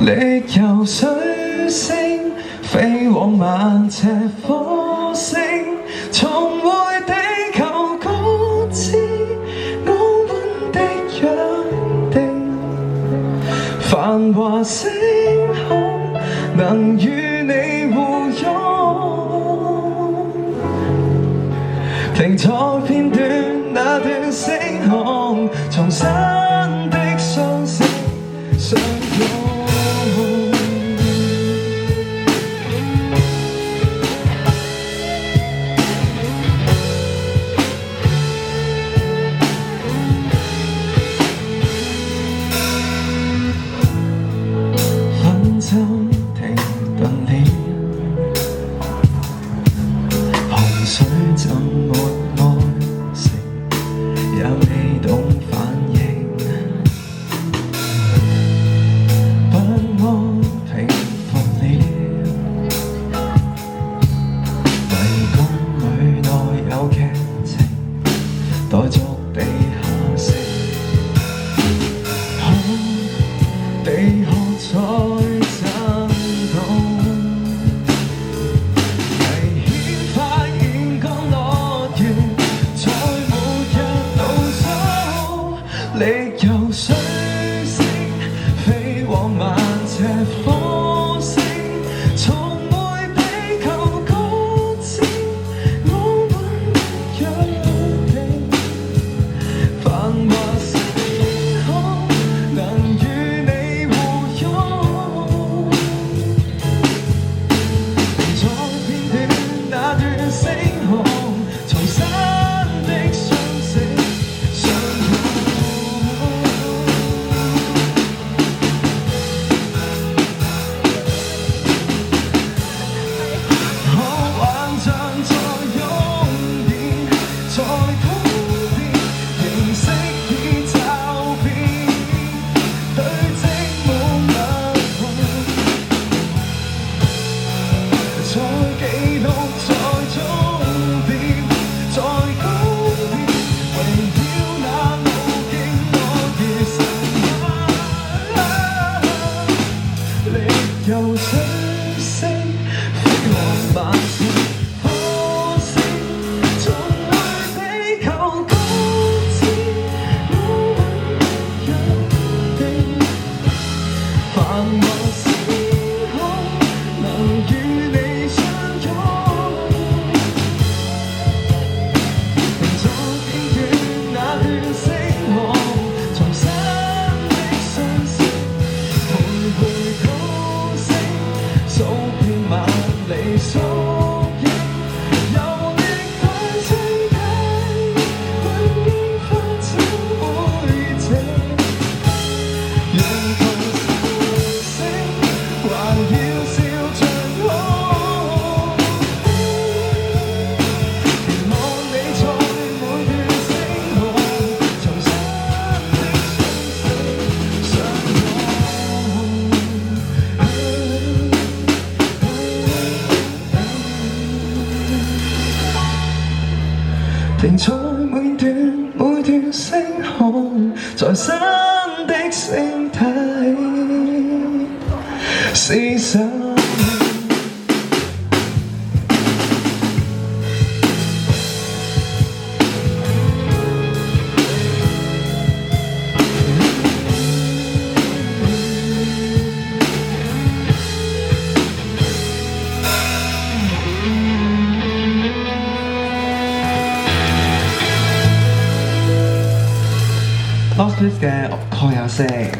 力由水星飛往萬尺火星，重回地球各自安穩的約定。繁華星空能與你互擁，停在片段那段星空，重新的雙星相擁。分針停頓了，洪水怎沒愛情，也未懂反應。不安平復了，迷宮裏內有劇情，待續地下城。地殼在震動，危險發現降落完，再沒日倒數，力由水星飛往萬尺火星，重回地球各自安穩的約定。繁華星空能與你互擁，停在片段那段星空，重新的雙星相擁。可幻象再湧現，再通電，形式已驟變，堆積滿脈搏，再記錄再終點，再告別，圍繞那路徑我已神話，力由水星飛往萬尺火星，重回地球各自安穩的約定。繁華星空能與你相擁，停在片段那段星空，重新的雙星，徘徊高升，數遍萬里縮影，遊歷大世界，雲煙化成灰烬，讓舊星星還要笑着哭，期望你在每段星空，重新的雙星相擁。停在每段星空，在新的星體廝守。Lost Lift 嘅蓋亞聲。